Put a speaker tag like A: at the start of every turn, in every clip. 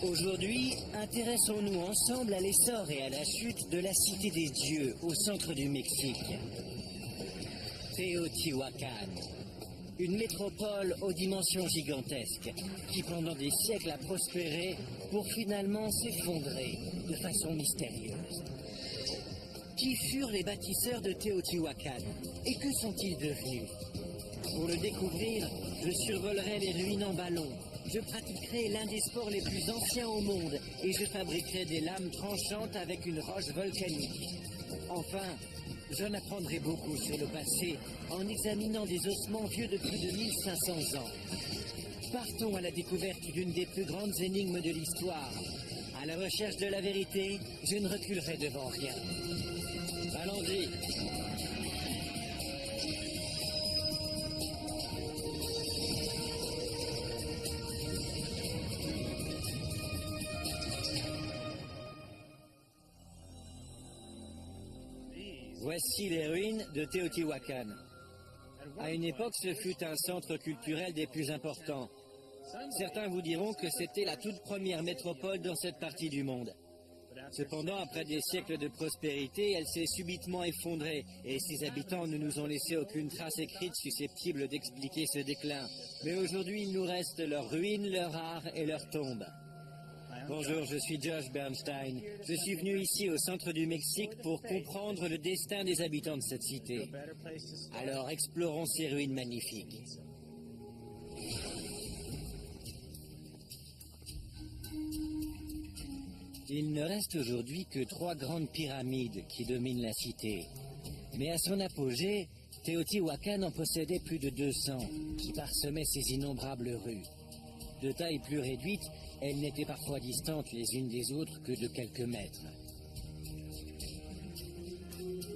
A: Aujourd'hui, intéressons-nous ensemble à l'essor et à la chute de la Cité des Dieux au centre du Mexique. Teotihuacan, une métropole aux dimensions gigantesques qui pendant des siècles a prospéré pour finalement s'effondrer de façon mystérieuse. Qui furent les bâtisseurs de Teotihuacan et que sont-ils devenus? Pour le découvrir, je survolerai les ruines en ballon. Je pratiquerai l'un des sports les plus anciens au monde et je fabriquerai des lames tranchantes avec une roche volcanique. Enfin, j'en apprendrai beaucoup sur le passé en examinant des ossements vieux de plus de 1500 ans. Partons à la découverte d'une des plus grandes énigmes de l'histoire. À la recherche de la vérité, je ne reculerai devant rien. Allons-y. Voici les ruines de Teotihuacan. À une époque, ce fut un centre culturel des plus importants. Certains vous diront que c'était la toute première métropole dans cette partie du monde. Cependant, après des siècles de prospérité, elle s'est subitement effondrée et ses habitants ne nous ont laissé aucune trace écrite susceptible d'expliquer ce déclin. Mais aujourd'hui, il nous reste leurs ruines, leurs art et leurs tombes. Bonjour, je suis Josh Bernstein. Je suis venu ici au centre du Mexique pour comprendre le destin des habitants de cette cité. Alors explorons ces ruines magnifiques. Il ne reste aujourd'hui que 3 grandes pyramides qui dominent la cité. Mais à son apogée, Teotihuacan en possédait plus de 200, qui parsemaient ses innombrables rues. De taille plus réduite, elles n'étaient parfois distantes les unes des autres que de quelques mètres.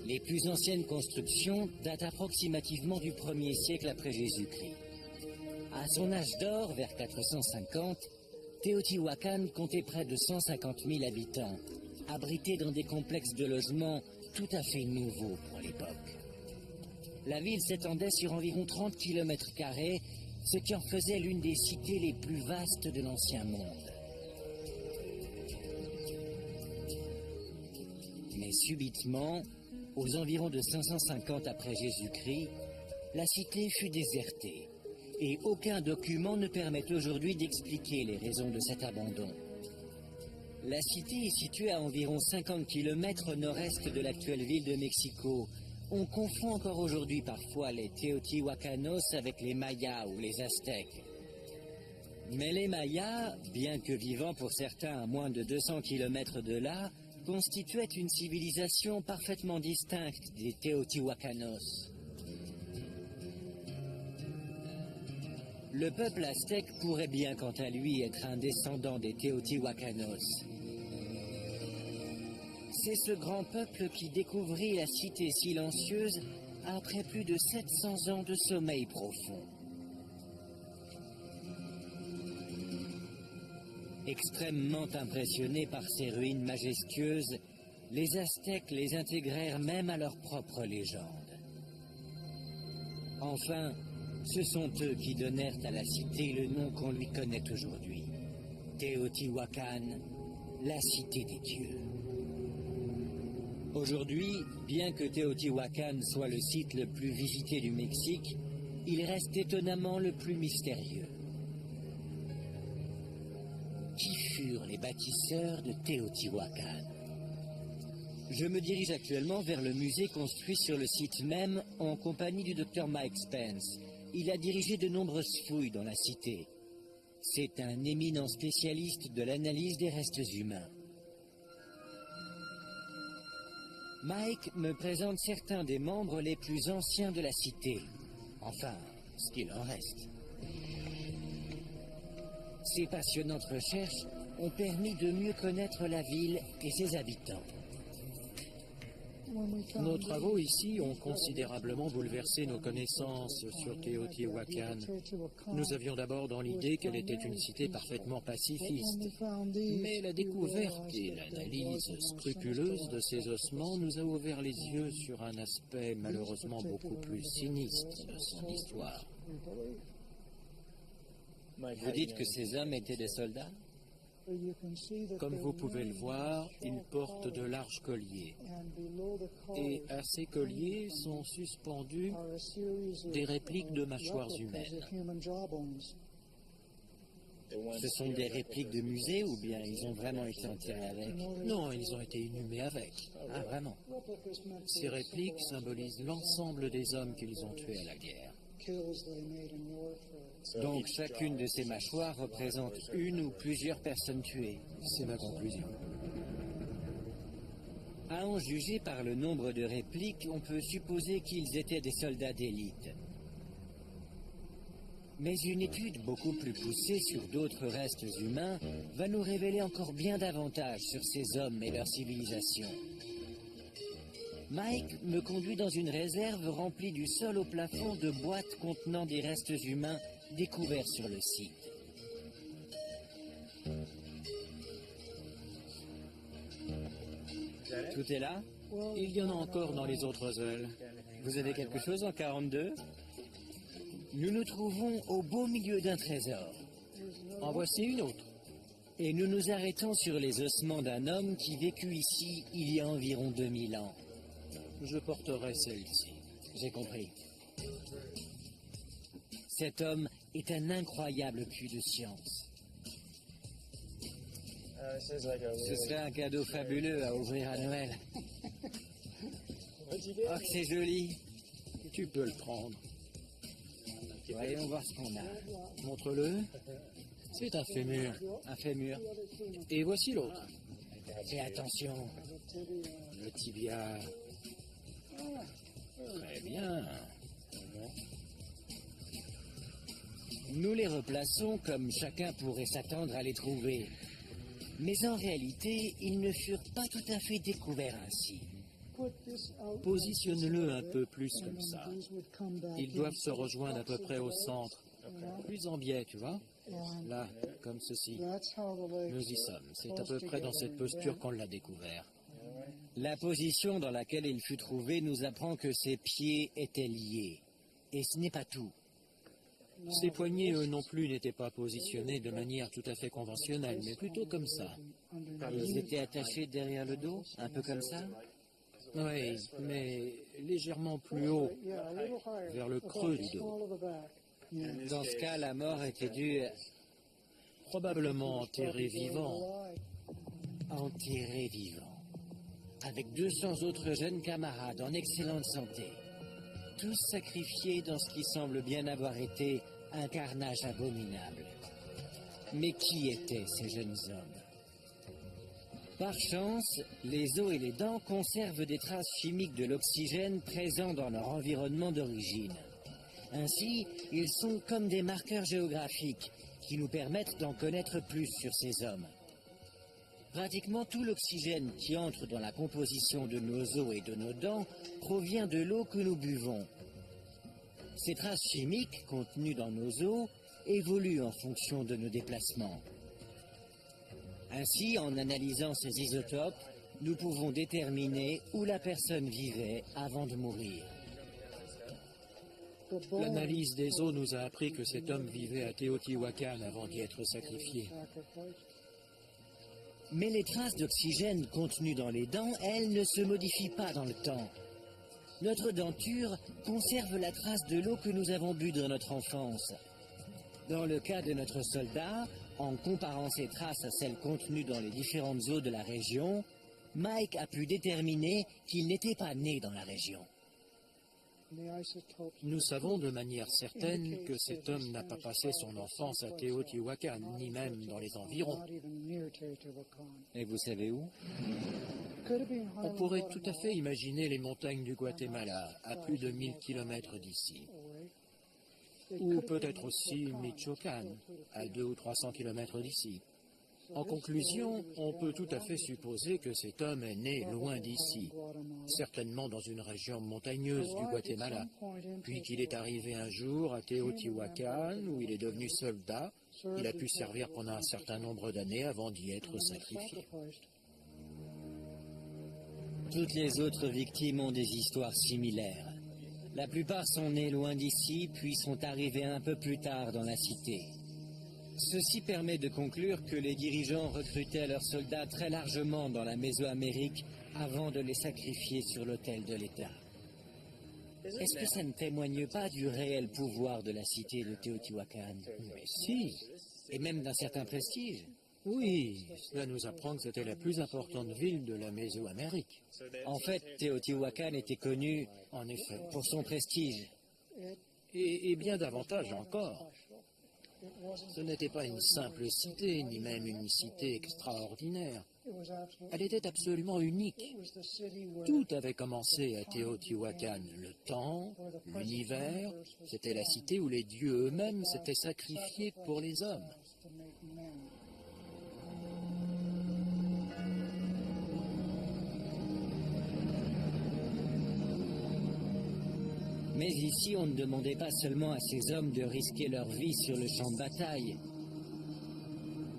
A: Les plus anciennes constructions datent approximativement du 1er siècle après Jésus-Christ. À son âge d'or, vers 450, Teotihuacan comptait près de 150 000 habitants, abrités dans des complexes de logements tout à fait nouveaux pour l'époque. La ville s'étendait sur environ 30 km², ce qui en faisait l'une des cités les plus vastes de l'Ancien Monde. Mais subitement, aux environs de 550 après Jésus-Christ, la cité fut désertée, et aucun document ne permet aujourd'hui d'expliquer les raisons de cet abandon. La cité est située à environ 50 km au nord-est de l'actuelle ville de Mexico. On confond encore aujourd'hui parfois les Teotihuacanos avec les Mayas ou les Aztèques. Mais les Mayas, bien que vivant pour certains à moins de 200 km de là, constituaient une civilisation parfaitement distincte des Teotihuacanos. Le peuple aztèque pourrait bien quant à lui être un descendant des Teotihuacanos. C'est ce grand peuple qui découvrit la cité silencieuse après plus de 700 ans de sommeil profond. Extrêmement impressionnés par ces ruines majestueuses, les Aztèques les intégrèrent même à leur propre légende. Enfin, ce sont eux qui donnèrent à la cité le nom qu'on lui connaît aujourd'hui. Teotihuacan, la cité des dieux. Aujourd'hui, bien que Teotihuacan soit le site le plus visité du Mexique, il reste étonnamment le plus mystérieux. Qui furent les bâtisseurs de Teotihuacan? Je me dirige actuellement vers le musée construit sur le site même en compagnie du Dr Mike Spence. Il a dirigé de nombreuses fouilles dans la cité. C'est un éminent spécialiste de l'analyse des restes humains. Mike me présente certains des membres les plus anciens de la cité. Enfin, ce qu'il en reste. Ces passionnantes recherches ont permis de mieux connaître la ville et ses habitants.
B: Nos travaux ici ont considérablement bouleversé nos connaissances sur Teotihuacan. Nous avions d'abord dans l'idée qu'elle était une cité parfaitement pacifiste. Mais la découverte et l'analyse scrupuleuse de ces ossements nous a ouvert les yeux sur un aspect malheureusement beaucoup plus sinistre de son histoire.
A: Vous dites que ces hommes étaient des soldats?
B: Comme vous pouvez le voir, ils portent de larges colliers. Et à ces colliers sont suspendus des répliques de mâchoires humaines.
A: Ce sont des répliques de musée ou bien ils ont vraiment été enterrés avec?
B: Non, ils ont été inhumés avec.
A: Ah, vraiment?
B: Ces répliques symbolisent l'ensemble des hommes qu'ils ont tués à la guerre.
A: Donc chacune de ces mâchoires représente une ou plusieurs personnes tuées.
B: C'est ma conclusion.
A: À en juger par le nombre de répliques, on peut supposer qu'ils étaient des soldats d'élite. Mais une étude beaucoup plus poussée sur d'autres restes humains va nous révéler encore bien davantage sur ces hommes et leur civilisation. Mike me conduit dans une réserve remplie du sol au plafond de boîtes contenant des restes humains découverts sur le site. Tout est là?
B: Il y en a encore dans les autres ailes.
A: Vous avez quelque chose en 42? Nous nous trouvons au beau milieu d'un trésor.
B: En voici une autre.
A: Et nous nous arrêtons sur les ossements d'un homme qui vécut ici il y a environ 2000 ans.
B: Je porterai celle-ci.
A: J'ai compris. Cet homme est un incroyable puits de science. Ce serait un cadeau fabuleux à ouvrir à Noël. Oh, que c'est joli.
B: Tu peux le prendre.
A: Voyons voir ce qu'on a.
B: Montre-le. C'est un fémur.
A: Un fémur.
B: Et voici l'autre.
A: Fais attention.
B: Le tibia. Très bien.
A: Nous les replaçons comme chacun pourrait s'attendre à les trouver. Mais en réalité, ils ne furent pas tout à fait découverts ainsi.
B: Positionne-le un peu plus comme ça. Ils doivent se rejoindre à peu près au centre. Plus en biais, tu vois? Là, comme ceci. Nous y sommes. C'est à peu près dans cette posture qu'on l'a découvert.
A: La position dans laquelle il fut trouvé nous apprend que ses pieds étaient liés. Et ce n'est pas tout.
B: Ses poignets, eux non plus, n'étaient pas positionnés de manière tout à fait conventionnelle, mais plutôt comme ça.
A: Ils étaient attachés derrière le dos, un peu comme ça?
B: Oui, mais légèrement plus haut, vers le creux du dos.
A: Dans ce cas, la mort était due...
B: Probablement enterré vivant.
A: Enterré vivant. Avec 200 autres jeunes camarades en excellente santé. Tous sacrifiés dans ce qui semble bien avoir été un carnage abominable. Mais qui étaient ces jeunes hommes? Par chance, les os et les dents conservent des traces chimiques de l'oxygène présent dans leur environnement d'origine. Ainsi, ils sont comme des marqueurs géographiques qui nous permettent d'en connaître plus sur ces hommes. Pratiquement tout l'oxygène qui entre dans la composition de nos os et de nos dents provient de l'eau que nous buvons. Ces traces chimiques contenues dans nos os évoluent en fonction de nos déplacements. Ainsi, en analysant ces isotopes, nous pouvons déterminer où la personne vivait avant de mourir.
B: L'analyse des os nous a appris que cet homme vivait à Teotihuacan avant d'y être sacrifié.
A: Mais les traces d'oxygène contenues dans les dents, elles, ne se modifient pas dans le temps. Notre denture conserve la trace de l'eau que nous avons bue dans notre enfance. Dans le cas de notre soldat, en comparant ces traces à celles contenues dans les différentes eaux de la région, Mike a pu déterminer qu'il n'était pas né dans la région.
B: Nous savons de manière certaine que cet homme n'a pas passé son enfance à Teotihuacan, ni même dans les environs.
A: Et vous savez où?
B: On pourrait tout à fait imaginer les montagnes du Guatemala, à plus de 1000 kilomètres d'ici. Ou peut-être aussi Michoacán, à 200 ou 300 kilomètres d'ici. En conclusion, on peut tout à fait supposer que cet homme est né loin d'ici, certainement dans une région montagneuse du Guatemala, puis qu'il est arrivé un jour à Teotihuacan, où il est devenu soldat. Il a pu servir pendant un certain nombre d'années avant d'y être sacrifié.
A: Toutes les autres victimes ont des histoires similaires. La plupart sont nés loin d'ici, puis sont arrivés un peu plus tard dans la cité. Ceci permet de conclure que les dirigeants recrutaient leurs soldats très largement dans la Mésoamérique avant de les sacrifier sur l'autel de l'État. Est-ce que ça ne témoigne pas du réel pouvoir de la cité de Teotihuacan?
B: Mais si, et même d'un certain prestige. Oui, cela nous apprend que c'était la plus importante ville de la Mésoamérique.
A: En fait, Teotihuacan était connu
B: En effet.
A: pour son prestige.
B: Et bien davantage encore. Ce n'était pas une simple cité, ni même une cité extraordinaire. Elle était absolument unique. Tout avait commencé à Teotihuacan. Le temps, l'univers, c'était la cité où les dieux eux-mêmes s'étaient sacrifiés pour les hommes.
A: Mais ici, on ne demandait pas seulement à ces hommes de risquer leur vie sur le champ de bataille.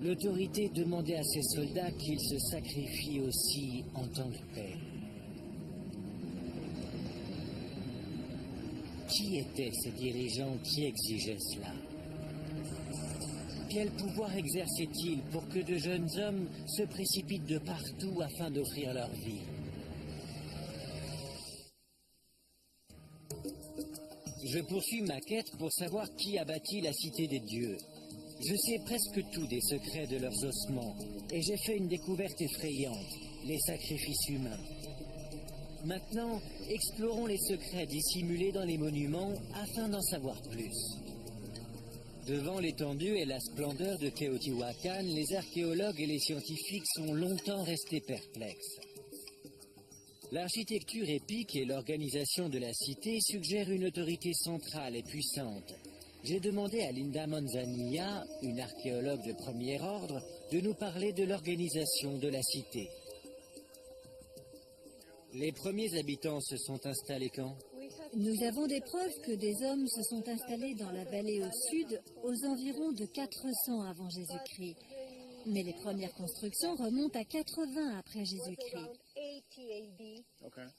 A: L'autorité demandait à ses soldats qu'ils se sacrifient aussi en temps de paix. Qui étaient ces dirigeants qui exigeaient cela? Quel pouvoir exerçaient-ils pour que de jeunes hommes se précipitent de partout afin d'offrir leur vie? Je poursuis ma quête pour savoir qui a bâti la cité des dieux. Je sais presque tout des secrets de leurs ossements, et j'ai fait une découverte effrayante, les sacrifices humains. Maintenant, explorons les secrets dissimulés dans les monuments afin d'en savoir plus. Devant l'étendue et la splendeur de Teotihuacan, les archéologues et les scientifiques sont longtemps restés perplexes. L'architecture épique et l'organisation de la cité suggèrent une autorité centrale et puissante. J'ai demandé à Linda Manzanilla, une archéologue de premier ordre, de nous parler de l'organisation de la cité. Les premiers habitants se sont installés quand?
C: Nous avons des preuves que des hommes se sont installés dans la vallée au sud aux environs de 400 avant Jésus-Christ. Mais les premières constructions remontent à 80 après Jésus-Christ.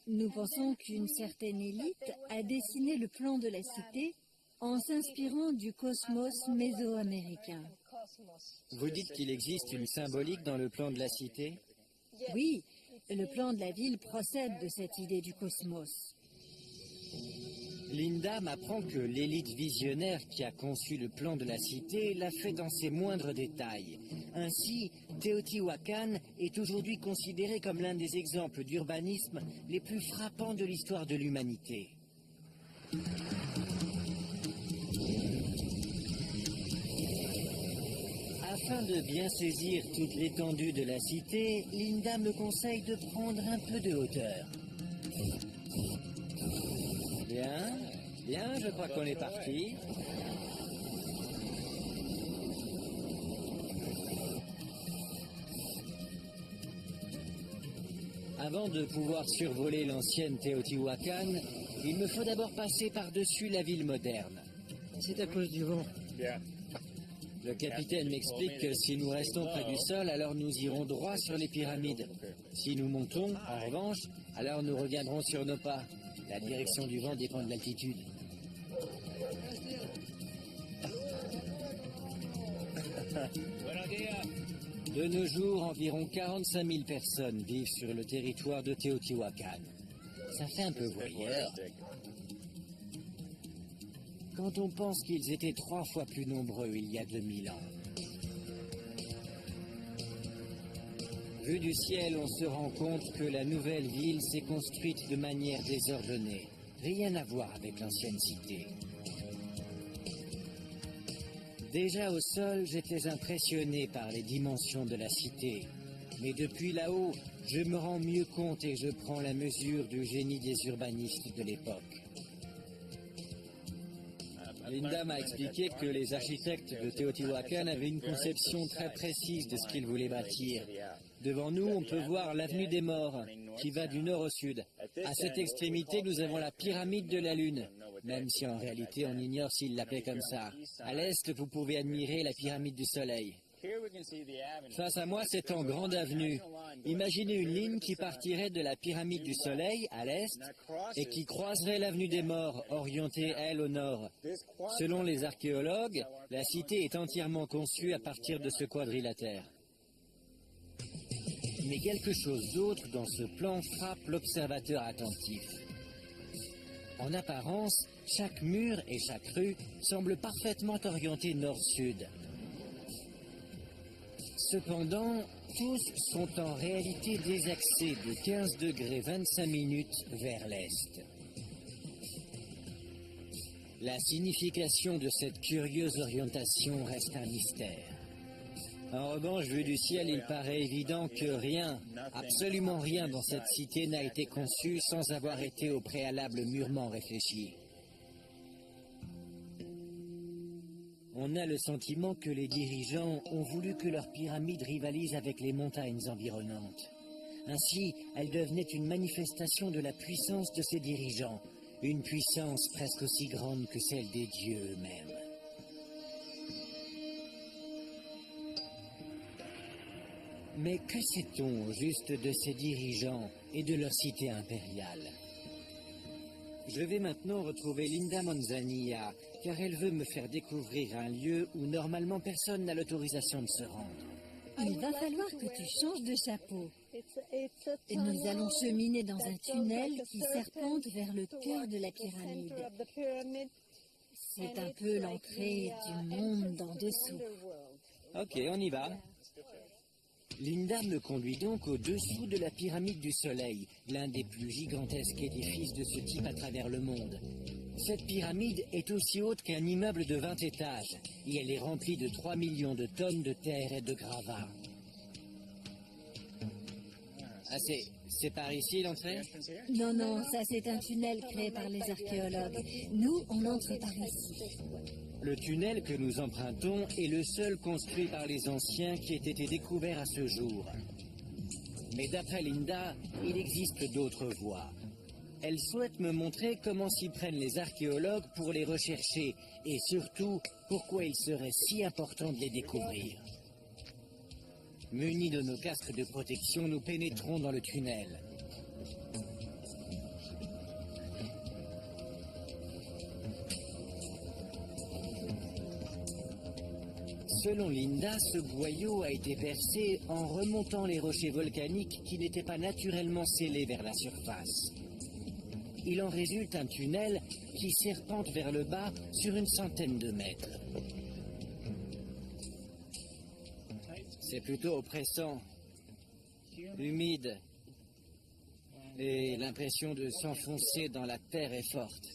C: Nous pensons qu'une certaine élite a dessiné le plan de la cité en s'inspirant du cosmos mésoaméricain.
A: Vous dites qu'il existe une symbolique dans le plan de la cité?
C: Oui, le plan de la ville procède de cette idée du cosmos.
A: Linda m'apprend que l'élite visionnaire qui a conçu le plan de la cité l'a fait dans ses moindres détails. Ainsi, Teotihuacan est aujourd'hui considéré comme l'un des exemples d'urbanisme les plus frappants de l'histoire de l'humanité. Afin de bien saisir toute l'étendue de la cité, Linda me conseille de prendre un peu de hauteur. Bien, je crois qu'on est parti. Avant de pouvoir survoler l'ancienne Teotihuacan, il me faut d'abord passer par-dessus la ville moderne.
B: C'est à cause du vent.
A: Le capitaine m'explique que si nous restons près du sol, alors nous irons droit sur les pyramides. Si nous montons, en revanche, alors nous reviendrons sur nos pas. La direction du vent dépend de l'altitude. De nos jours, environ 45 000 personnes vivent sur le territoire de Teotihuacan. Ça fait un peu voyeur. Quand on pense qu'ils étaient 3 fois plus nombreux il y a 2000 ans. Vu du ciel, on se rend compte que la nouvelle ville s'est construite de manière désordonnée. Rien à voir avec l'ancienne cité. Déjà au sol, j'étais impressionné par les dimensions de la cité. Mais depuis là-haut, je me rends mieux compte et je prends la mesure du génie des urbanistes de l'époque. Linda m'a expliqué que les architectes de Teotihuacan avaient une conception très précise de ce qu'ils voulaient bâtir. Devant nous, on peut voir l'avenue des Morts, qui va du nord au sud. À cette extrémité, nous avons la pyramide de la Lune, même si en réalité on ignore s'ils l'appelaient comme ça. À l'est, vous pouvez admirer la pyramide du Soleil. Face à moi, c'est en grande avenue. Imaginez une ligne qui partirait de la pyramide du Soleil, à l'est, et qui croiserait l'avenue des Morts, orientée, elle, au nord. Selon les archéologues, la cité est entièrement conçue à partir de ce quadrilatère. Mais quelque chose d'autre dans ce plan frappe l'observateur attentif. En apparence, chaque mur et chaque rue semblent parfaitement orientés nord-sud. Cependant, tous sont en réalité désaxés de 15 degrés 25 minutes vers l'est. La signification de cette curieuse orientation reste un mystère. En revanche, vu du ciel, il paraît évident que rien, absolument rien dans cette cité n'a été conçu sans avoir été au préalable mûrement réfléchi. On a le sentiment que les dirigeants ont voulu que leur pyramide rivalise avec les montagnes environnantes. Ainsi, elle devenait une manifestation de la puissance de ces dirigeants, une puissance presque aussi grande que celle des dieux eux-mêmes. Mais que sait-on au juste de ces dirigeants et de leur cité impériale? Je vais maintenant retrouver Linda Manzanilla, car elle veut me faire découvrir un lieu où normalement personne n'a l'autorisation de se rendre.
C: Il va falloir que tu changes de chapeau. Et nous allons cheminer dans un tunnel qui serpente vers le cœur de la pyramide. C'est un peu l'entrée du monde d'en dessous.
A: Ok, on y va. Linda me conduit donc au-dessous de la pyramide du Soleil, l'un des plus gigantesques édifices de ce type à travers le monde. Cette pyramide est aussi haute qu'un immeuble de 20 étages, et elle est remplie de 3 millions de tonnes de terre et de gravats. Ah, c'est par ici l'entrée?
C: Non, non, ça c'est un tunnel créé par les archéologues. Nous, on entre par ici.
A: Le tunnel que nous empruntons est le seul construit par les anciens qui ait été découvert à ce jour. Mais d'après Linda, il existe d'autres voies. Elle souhaite me montrer comment s'y prennent les archéologues pour les rechercher et surtout pourquoi il serait si important de les découvrir. Munis de nos casques de protection, nous pénétrons dans le tunnel. Selon Linda, ce boyau a été percé en remontant les rochers volcaniques qui n'étaient pas naturellement scellés vers la surface. Il en résulte un tunnel qui serpente vers le bas sur une centaine de mètres. C'est plutôt oppressant, humide, et l'impression de s'enfoncer dans la terre est forte.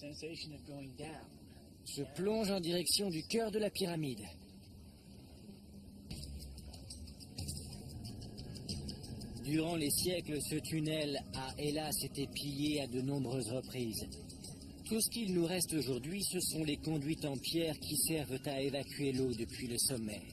A: Je plonge en direction du cœur de la pyramide. Durant les siècles, ce tunnel a hélas été pillé à de nombreuses reprises. Tout ce qu'il nous reste aujourd'hui, ce sont les conduites en pierre qui servent à évacuer l'eau depuis le sommet.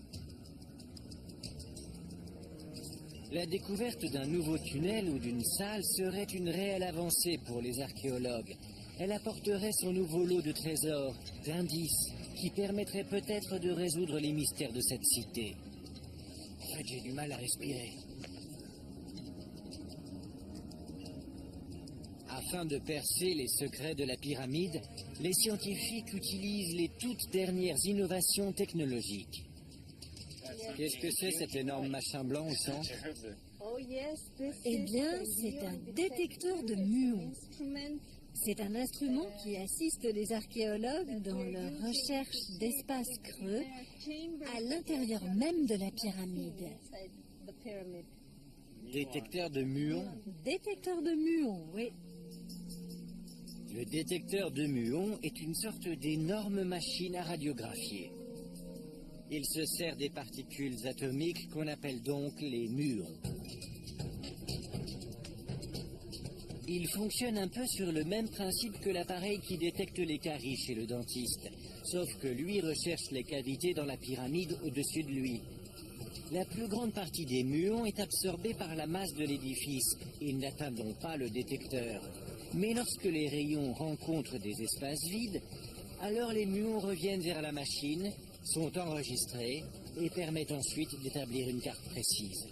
A: La découverte d'un nouveau tunnel ou d'une salle serait une réelle avancée pour les archéologues. Elle apporterait son nouveau lot de trésors, d'indices, qui permettrait peut-être de résoudre les mystères de cette cité. En fait, j'ai du mal à respirer. Afin de percer les secrets de la pyramide, les scientifiques utilisent les toutes dernières innovations technologiques. Qu'est-ce que c'est cet énorme machin blanc au centre?
C: Eh bien, c'est un détecteur de muons. C'est un instrument qui assiste les archéologues dans leur recherche d'espaces creux à l'intérieur même de la pyramide.
A: Détecteur de muons?
C: Détecteur de muons, oui.
A: Le détecteur de muons est une sorte d'énorme machine à radiographier. Il se sert des particules atomiques qu'on appelle donc les muons. Il fonctionne un peu sur le même principe que l'appareil qui détecte les caries chez le dentiste, sauf que lui recherche les cavités dans la pyramide au-dessus de lui. La plus grande partie des muons est absorbée par la masse de l'édifice. Ils n'atteignent donc pas le détecteur. Mais lorsque les rayons rencontrent des espaces vides, alors les muons reviennent vers la machine, sont enregistrés et permet ensuite d'établir une carte précise.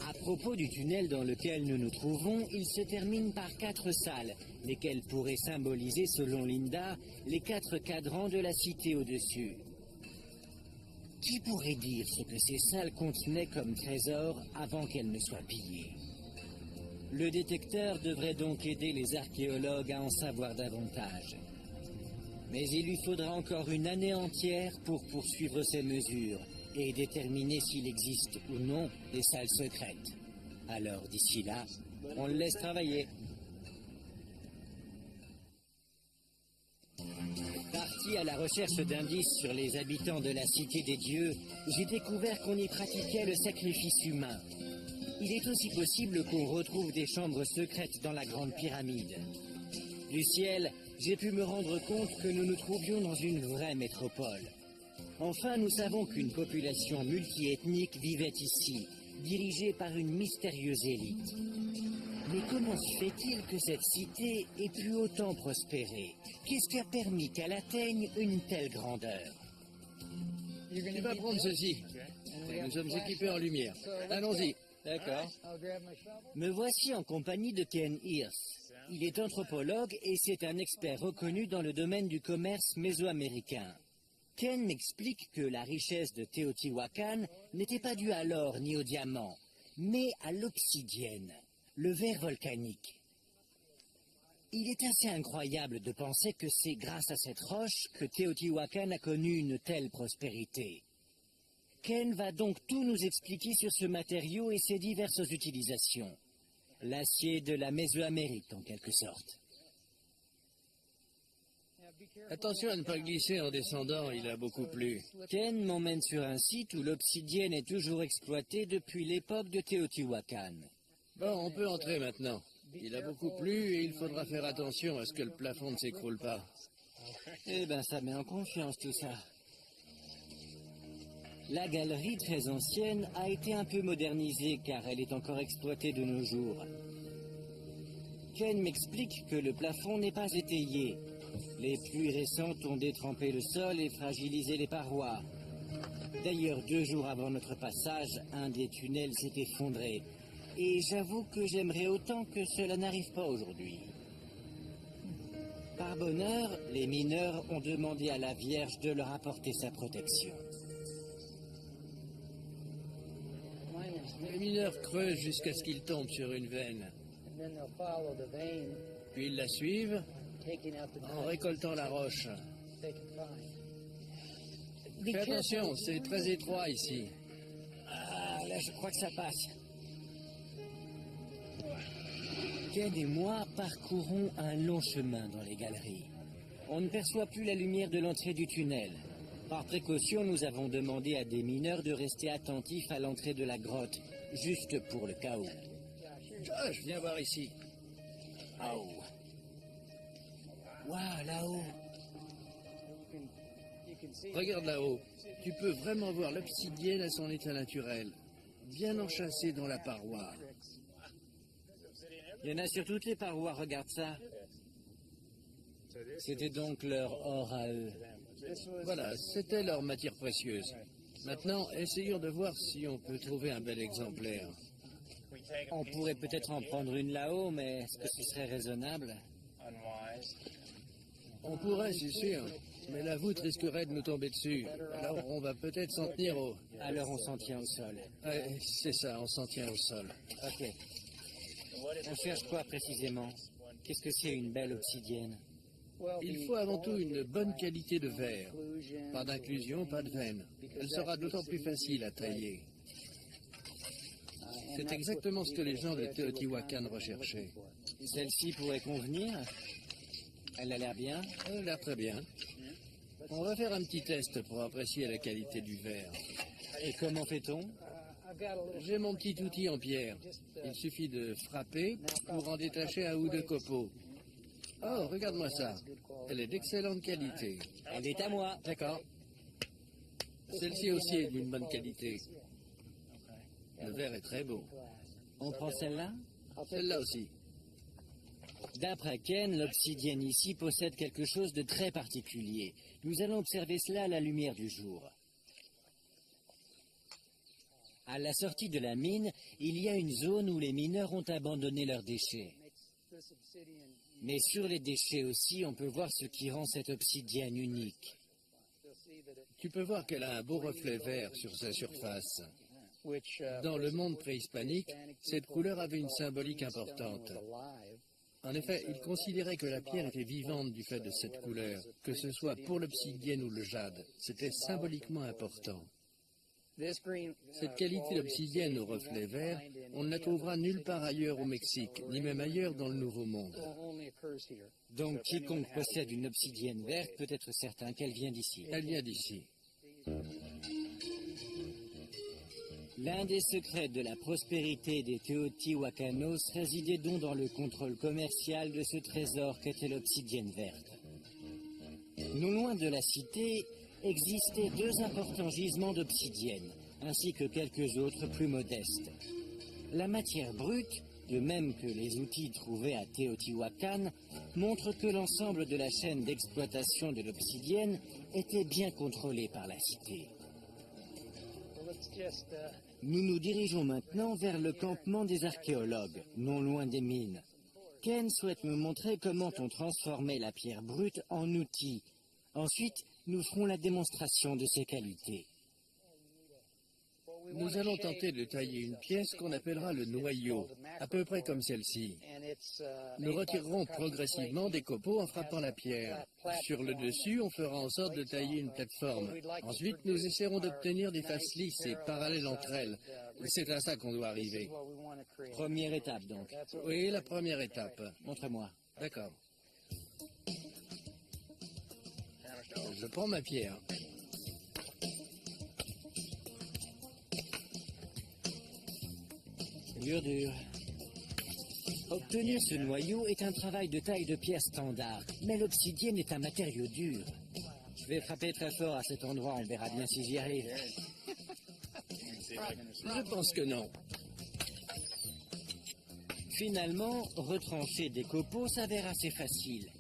A: À propos du tunnel dans lequel nous nous trouvons, il se termine par 4 salles, lesquelles pourraient symboliser, selon Linda, les 4 cadrans de la cité au-dessus. Qui pourrait dire ce que ces salles contenaient comme trésor avant qu'elles ne soient pillées? Le détecteur devrait donc aider les archéologues à en savoir davantage. Mais il lui faudra encore une année entière pour poursuivre ces mesures et déterminer s'il existe ou non des salles secrètes. Alors d'ici là, on le laisse travailler. Parti à la recherche d'indices sur les habitants de la Cité des Dieux, j'ai découvert qu'on y pratiquait le sacrifice humain. Il est aussi possible qu'on retrouve des chambres secrètes dans la Grande Pyramide. Du ciel, j'ai pu me rendre compte que nous nous trouvions dans une vraie métropole. Enfin, nous savons qu'une population multiethnique vivait ici, dirigée par une mystérieuse élite. Mais comment se fait-il que cette cité ait pu autant prospérer? Qu'est-ce qui a permis qu'elle atteigne une telle grandeur?
B: Tu vas prendre ceci. Nous sommes équipés en lumière. Allons-y.
A: D'accord. Me voici en compagnie de Ken Hirsch. Il est anthropologue et c'est un expert reconnu dans le domaine du commerce mésoaméricain. Ken m'explique que la richesse de Teotihuacan n'était pas due à l'or ni au diamant, mais à l'obsidienne, le verre volcanique. Il est assez incroyable de penser que c'est grâce à cette roche que Teotihuacan a connu une telle prospérité. Ken va donc tout nous expliquer sur ce matériau et ses diverses utilisations. L'acier de la Mésoamérique, en quelque sorte.
B: Attention à ne pas glisser en descendant, il a beaucoup plu.
A: Ken m'emmène sur un site où l'obsidienne est toujours exploitée depuis l'époque de Teotihuacan.
B: Bon, on peut entrer maintenant. Il a beaucoup plu et il faudra faire attention à ce que le plafond ne s'écroule pas.
A: Eh ben, ça met en confiance tout ça. La galerie, très ancienne, a été un peu modernisée car elle est encore exploitée de nos jours. Ken m'explique que le plafond n'est pas étayé. Les pluies récentes ont détrempé le sol et fragilisé les parois. D'ailleurs, 2 jours avant notre passage, un des tunnels s'est effondré. Et j'avoue que j'aimerais autant que cela n'arrive pas aujourd'hui. Par bonheur, les mineurs ont demandé à la Vierge de leur apporter sa protection.
B: Les mineurs creusent jusqu'à ce qu'ils tombent sur une veine. Puis ils la suivent en récoltant la roche. Fais attention, c'est très étroit ici.
A: Ah, là, je crois que ça passe. Ken et moi parcourons un long chemin dans les galeries. On ne perçoit plus la lumière de l'entrée du tunnel. Par précaution, nous avons demandé à des mineurs de rester attentifs à l'entrée de la grotte, juste pour le cas où.
B: Josh, viens voir ici.
A: Oh. Waouh, là-haut.
B: Regarde là-haut. Tu peux vraiment voir l'obsidienne à son état naturel, bien enchâssée dans la paroi.
A: Il y en a sur toutes les parois, regarde ça. C'était donc leur or à eux.
B: Voilà, c'était leur matière précieuse. Maintenant, essayons de voir si on peut trouver un bel exemplaire.
A: On pourrait peut-être en prendre une là-haut, mais est-ce que ce serait raisonnable?
B: On pourrait, c'est sûr, mais la voûte risquerait de nous tomber dessus. Alors on va peut-être s'en tenir au...
A: Alors on s'en tient au sol.
B: Ouais, c'est ça, on s'en tient au sol.
A: Ok. On cherche quoi précisément? Qu'est-ce que c'est une belle obsidienne?
B: Il faut avant tout une bonne qualité de verre. Pas d'inclusion, pas de veine. Elle sera d'autant plus facile à tailler. C'est exactement ce que les gens de Teotihuacan recherchaient.
A: Celle-ci pourrait convenir? Elle a l'air bien?
B: Elle a l'air très bien. On va faire un petit test pour apprécier la qualité du verre.
A: Et comment fait-on?
B: J'ai mon petit outil en pierre. Il suffit de frapper pour en détacher un ou 2 copeaux. Oh, regarde-moi ça. Elle est d'excellente qualité.
A: Elle est à moi.
B: D'accord. Celle-ci aussi est d'une bonne qualité. Le verre est très beau.
A: On prend celle-là?
B: Celle-là aussi.
A: D'après Ken, l'obsidienne ici possède quelque chose de très particulier. Nous allons observer cela à la lumière du jour. À la sortie de la mine, il y a une zone où les mineurs ont abandonné leurs déchets. Mais sur les déchets aussi, on peut voir ce qui rend cette obsidienne unique.
D: Tu peux voir qu'elle a un beau reflet vert sur sa surface. Dans le monde préhispanique, cette couleur avait une symbolique importante. En effet, ils considéraient que la pierre était vivante du fait de cette couleur, que ce soit pour l'obsidienne ou le jade. C'était symboliquement important. Cette qualité d'obsidienne au reflet vert, on ne la trouvera nulle part ailleurs au Mexique, ni même ailleurs dans le Nouveau Monde.
A: Donc quiconque possède une obsidienne verte peut être certain qu'elle vient d'ici.
D: Elle vient d'ici.
A: L'un des secrets de la prospérité des Teotihuacanos résidait donc dans le contrôle commercial de ce trésor qu'était l'obsidienne verte. Non loin de la cité existaient deux importants gisements d'obsidienne, ainsi que quelques autres plus modestes. La matière brute, de même que les outils trouvés à Teotihuacan, montre que l'ensemble de la chaîne d'exploitation de l'obsidienne était bien contrôlée par la cité. Nous nous dirigeons maintenant vers le campement des archéologues, non loin des mines. Ken souhaite me montrer comment on transformait la pierre brute en outil. Ensuite, nous ferons la démonstration de ses qualités.
D: Nous allons tenter de tailler une pièce qu'on appellera le noyau, à peu près comme celle-ci. Nous retirerons progressivement des copeaux en frappant la pierre. Sur le dessus, on fera en sorte de tailler une plateforme. Ensuite, nous essaierons d'obtenir des faces lisses et parallèles entre elles. C'est à ça qu'on doit arriver.
A: Première étape, donc.
D: Oui, la première étape.
A: Montre-moi.
D: D'accord. Je prends ma pierre.
A: Dur. Obtenir ce noyau est un travail de taille de pierre standard, mais l'obsidienne est un matériau dur. Je vais frapper très fort à cet endroit, on verra bien si j'y arrive.
D: Je pense que non.
A: Finalement, retrancher des copeaux s'avère assez facile.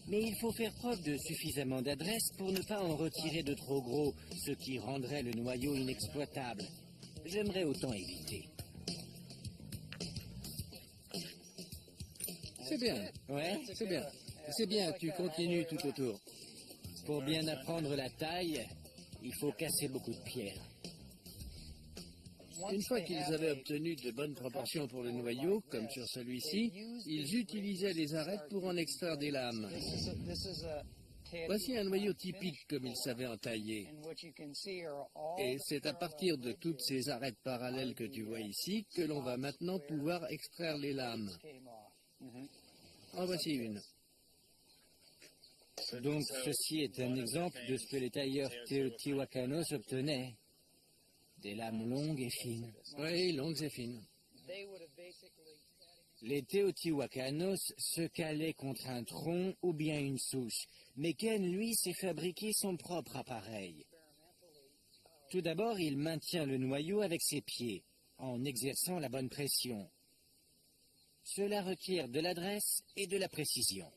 A: Mais il faut faire preuve de suffisamment d'adresse pour ne pas en retirer de trop gros, ce qui rendrait le noyau inexploitable. J'aimerais autant éviter.
D: C'est bien.
A: Ouais?
D: C'est bien. C'est bien, tu continues tout autour.
A: Pour bien apprendre la taille, il faut casser beaucoup de pierres.
D: Une fois qu'ils avaient obtenu de bonnes proportions pour le noyau, comme sur celui-ci, ils utilisaient les arêtes pour en extraire des lames. Voici un noyau typique comme ils savaient en tailler. Et c'est à partir de toutes ces arêtes parallèles que tu vois ici que l'on va maintenant pouvoir extraire les lames. En voici une.
A: Donc ceci est un exemple de ce que les tailleurs Teotihuacanos obtenaient. Des lames longues et fines.
D: Oui, longues et fines.
A: Les Teotihuacanos se calaient contre un tronc ou bien une souche, mais Ken, lui, s'est fabriqué son propre appareil. Tout d'abord, il maintient le noyau avec ses pieds, en exerçant la bonne pression. Cela requiert de l'adresse et de la précision.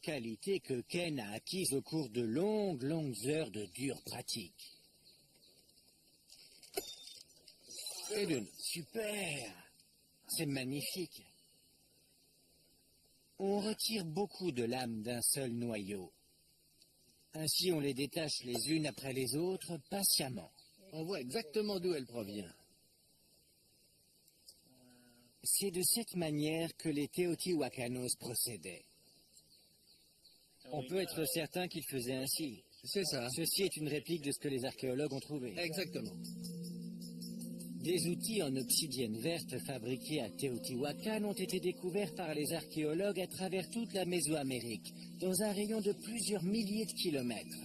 A: Qualité que Ken a acquise au cours de longues heures de dure pratique.
D: Et d'une.
A: Super! C'est magnifique. On retire beaucoup de lames d'un seul noyau. Ainsi, on les détache les unes après les autres, patiemment.
D: On voit exactement d'où elle provient.
A: C'est de cette manière que les Teotihuacanos procédaient. On peut être certain qu'ils faisaient ainsi.
D: C'est ça.
A: Ceci est une réplique de ce que les archéologues ont trouvé.
D: Exactement.
A: Des outils en obsidienne verte fabriqués à Teotihuacan ont été découverts par les archéologues à travers toute la Mésoamérique, dans un rayon de plusieurs milliers de kilomètres.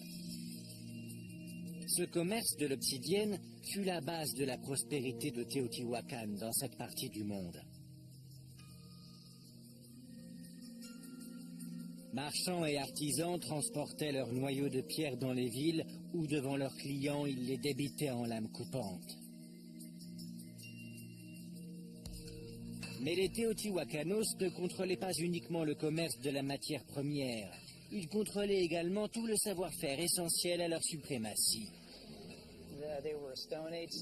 A: Ce commerce de l'obsidienne fut la base de la prospérité de Teotihuacan dans cette partie du monde. Marchands et artisans transportaient leurs noyaux de pierre dans les villes où, devant leurs clients, ils les débitaient en lames coupantes. Mais les Teotihuacanos ne contrôlaient pas uniquement le commerce de la matière première. Ils contrôlaient également tout le savoir-faire essentiel à leur suprématie.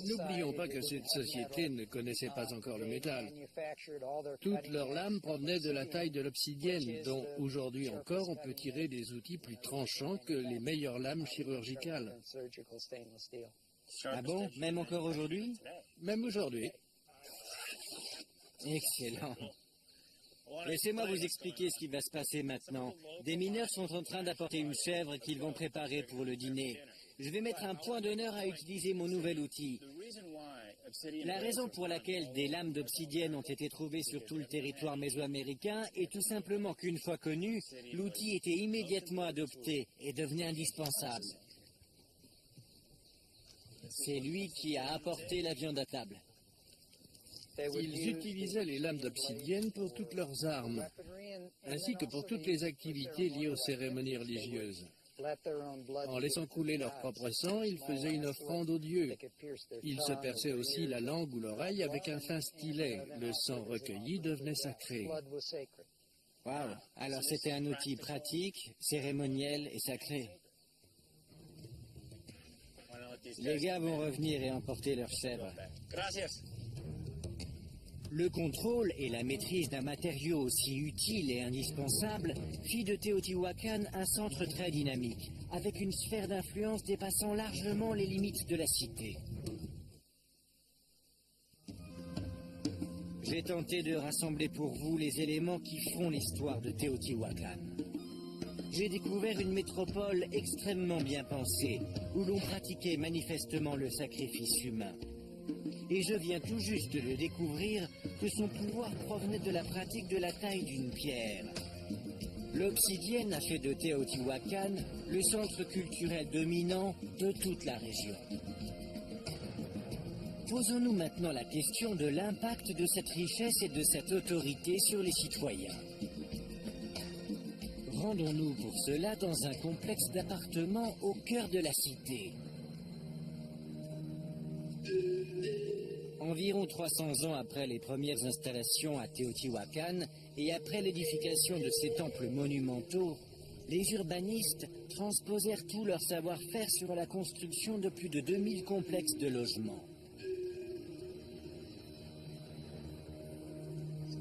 D: N'oublions pas que cette société ne connaissait pas encore le métal. Toutes leurs lames provenaient de la taille de l'obsidienne, dont aujourd'hui encore on peut tirer des outils plus tranchants que les meilleures lames chirurgicales.
A: Ah bon? Même encore aujourd'hui?
D: Même aujourd'hui.
A: Excellent. Laissez-moi vous expliquer ce qui va se passer maintenant. Des mineurs sont en train d'apporter une chèvre qu'ils vont préparer pour le dîner. Je vais mettre un point d'honneur à utiliser mon nouvel outil. La raison pour laquelle des lames d'obsidienne ont été trouvées sur tout le territoire mésoaméricain est tout simplement qu'une fois connu, l'outil était immédiatement adopté et devenait indispensable. C'est lui qui a apporté la viande à table.
D: Ils utilisaient les lames d'obsidienne pour toutes leurs armes, ainsi que pour toutes les activités liées aux cérémonies religieuses. En laissant couler leur propre sang, ils faisaient une offrande aux dieux. Ils se perçaient aussi la langue ou l'oreille avec un fin stylet. Le sang recueilli devenait sacré.
A: Waouh! Alors c'était un outil pratique, cérémoniel et sacré. Les gars vont revenir et emporter leur chèvre. Le contrôle et la maîtrise d'un matériau aussi utile et indispensable fit de Teotihuacan un centre très dynamique, avec une sphère d'influence dépassant largement les limites de la cité. J'ai tenté de rassembler pour vous les éléments qui font l'histoire de Teotihuacan. J'ai découvert une métropole extrêmement bien pensée, où l'on pratiquait manifestement le sacrifice humain. Et je viens tout juste de découvrir que son pouvoir provenait de la pratique de la taille d'une pierre. L'obsidienne a fait de Teotihuacan le centre culturel dominant de toute la région. Posons-nous maintenant la question de l'impact de cette richesse et de cette autorité sur les citoyens. Rendons-nous pour cela dans un complexe d'appartements au cœur de la cité. Environ 300 ans après les premières installations à Teotihuacan et après l'édification de ces temples monumentaux, les urbanistes transposèrent tout leur savoir-faire sur la construction de plus de 2000 complexes de logements.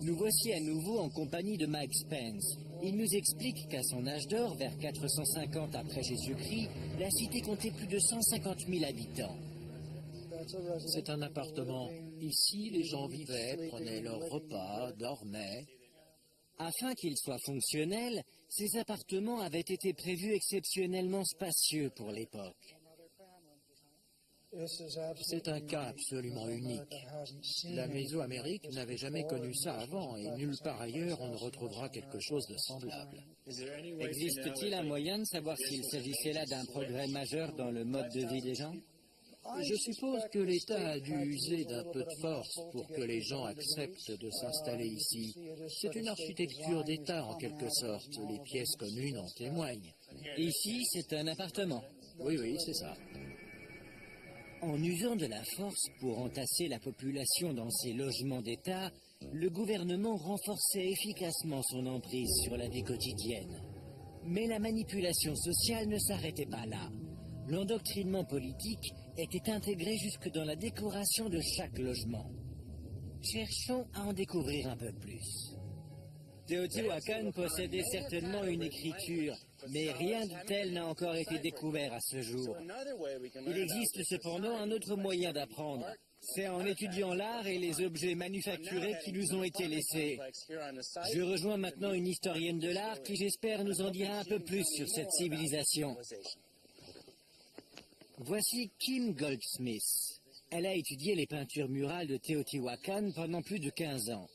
A: Nous voici à nouveau en compagnie de Mike Spence. Il nous explique qu'à son âge d'or, vers 450 après Jésus-Christ, la cité comptait plus de 150 000 habitants.
B: C'est un appartement. Ici, les gens vivaient, prenaient leur repas, dormaient.
A: Afin qu'ils soient fonctionnels, ces appartements avaient été prévus exceptionnellement spacieux pour l'époque.
B: C'est un cas absolument unique. La Mésoamérique n'avait jamais connu ça avant et nulle part ailleurs on ne retrouvera quelque chose de semblable.
A: Existe-t-il un moyen de savoir s'il s'agissait là d'un progrès majeur dans le mode de vie des gens?
B: Je suppose que l'État a dû user d'un peu de force pour que les gens acceptent de s'installer ici. C'est une architecture d'État en quelque sorte. Les pièces communes en témoignent.
A: Ici, c'est un appartement.
B: Oui, c'est ça.
A: En usant de la force pour entasser la population dans ces logements d'État, le gouvernement renforçait efficacement son emprise sur la vie quotidienne. Mais la manipulation sociale ne s'arrêtait pas là. L'endoctrinement politique était intégré jusque dans la décoration de chaque logement. Cherchons à en découvrir un peu plus. Teotihuacan possédait certainement une écriture, mais rien de tel n'a encore été découvert à ce jour. Il existe cependant un autre moyen d'apprendre. C'est en étudiant l'art et les objets manufacturés qui nous ont été laissés. Je rejoins maintenant une historienne de l'art qui, j'espère, nous en dira un peu plus sur cette civilisation. Voici Kim Goldsmith. Elle a étudié les peintures murales de Teotihuacan pendant plus de 15 ans.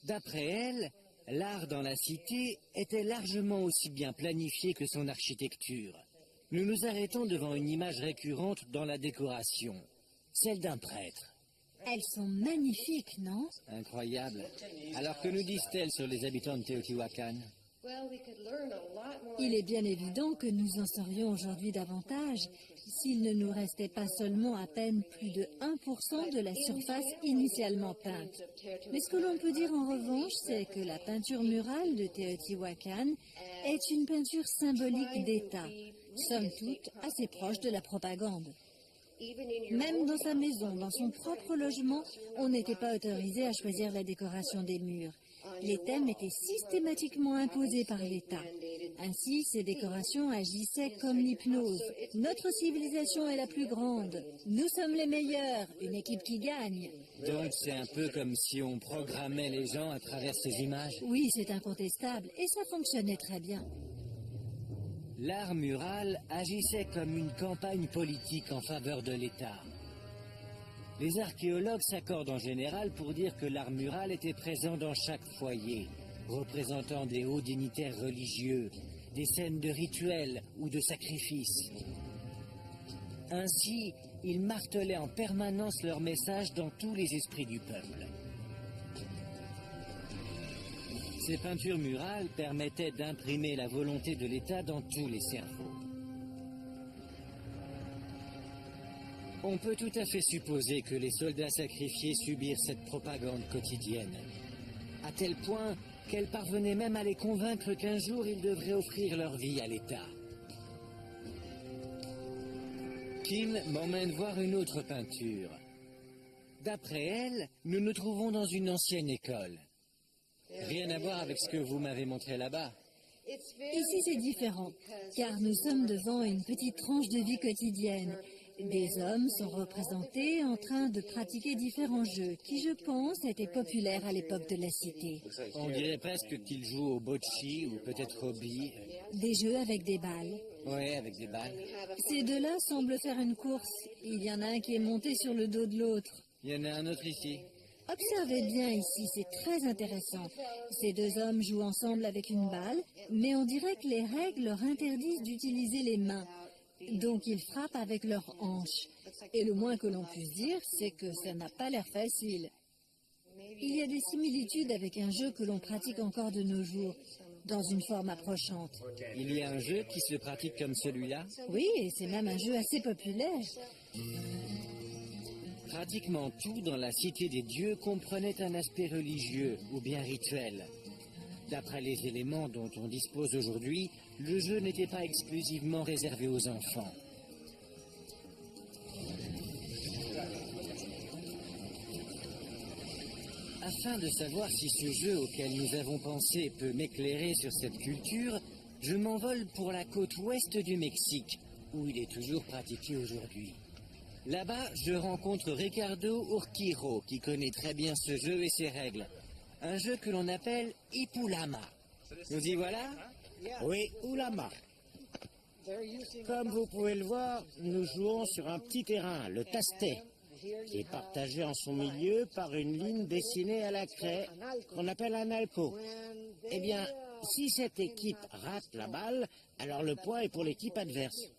A: D'après elle, l'art dans la cité était largement aussi bien planifié que son architecture. Nous nous arrêtons devant une image récurrente dans la décoration, celle d'un prêtre.
C: Elles sont magnifiques, non?
A: Incroyable. Alors que nous disent-elles sur les habitants de Teotihuacan?
C: Il est bien évident que nous en saurions aujourd'hui davantage s'il ne nous restait pas seulement à peine plus de 1% de la surface initialement peinte. Mais ce que l'on peut dire en revanche, c'est que la peinture murale de Teotihuacan est une peinture symbolique d'État, somme toute assez proche de la propagande. Même dans sa maison, dans son propre logement, on n'était pas autorisé à choisir la décoration des murs. Les thèmes étaient systématiquement imposés par l'État. Ainsi, ces décorations agissaient comme l'hypnose. Notre civilisation est la plus grande. Nous sommes les meilleurs. Une équipe qui gagne.
A: Donc c'est un peu comme si on programmait les gens à travers ces images.
C: Oui, c'est incontestable. Et ça fonctionnait très bien.
A: L'art mural agissait comme une campagne politique en faveur de l'État. Les archéologues s'accordent en général pour dire que l'art mural était présent dans chaque foyer, représentant des hauts dignitaires religieux, des scènes de rituels ou de sacrifices. Ainsi, ils martelaient en permanence leur message dans tous les esprits du peuple. Ces peintures murales permettaient d'imprimer la volonté de l'État dans tous les cerveaux. On peut tout à fait supposer que les soldats sacrifiés subirent cette propagande quotidienne, à tel point qu'elle parvenait même à les convaincre qu'un jour ils devraient offrir leur vie à l'État. Kim m'emmène voir une autre peinture. D'après elle, nous nous trouvons dans une ancienne école. Rien à voir avec ce que vous m'avez montré là-bas.
C: Ici, c'est différent, car nous sommes devant une petite tranche de vie quotidienne. Des hommes sont représentés en train de pratiquer différents jeux qui, je pense, étaient populaires à l'époque de la cité.
A: On dirait presque qu'ils jouent au bocce ou peut-être au billes.
C: Des jeux avec des balles.
A: Oui, avec des balles.
C: Ces deux-là semblent faire une course. Il y en a un qui est monté sur le dos de l'autre.
A: Il y en a un autre ici.
C: Observez bien ici, c'est très intéressant. Ces deux hommes jouent ensemble avec une balle, mais on dirait que les règles leur interdisent d'utiliser les mains. Donc ils frappent avec leurs hanches. Et le moins que l'on puisse dire, c'est que ça n'a pas l'air facile. Il y a des similitudes avec un jeu que l'on pratique encore de nos jours, dans une forme approchante.
A: Il y a un jeu qui se pratique comme celui-là?
C: Oui, et c'est même un jeu assez populaire.
A: Pratiquement tout dans la Cité des Dieux comprenait un aspect religieux ou bien rituel. D'après les éléments dont on dispose aujourd'hui, le jeu n'était pas exclusivement réservé aux enfants. Afin de savoir si ce jeu auquel nous avons pensé peut m'éclairer sur cette culture, je m'envole pour la côte ouest du Mexique, où il est toujours pratiqué aujourd'hui. Là-bas, je rencontre Ricardo Urquijo, qui connaît très bien ce jeu et ses règles. Un jeu que l'on appelle Ipulama. Nous y voilà?
E: Oui, Ulama. Comme vous pouvez le voir, nous jouons sur un petit terrain, le tastet, qui est partagé en son milieu par une ligne dessinée à la craie, qu'on appelle un alco. Eh bien, si cette équipe rate la balle, alors le point est pour l'équipe adverse.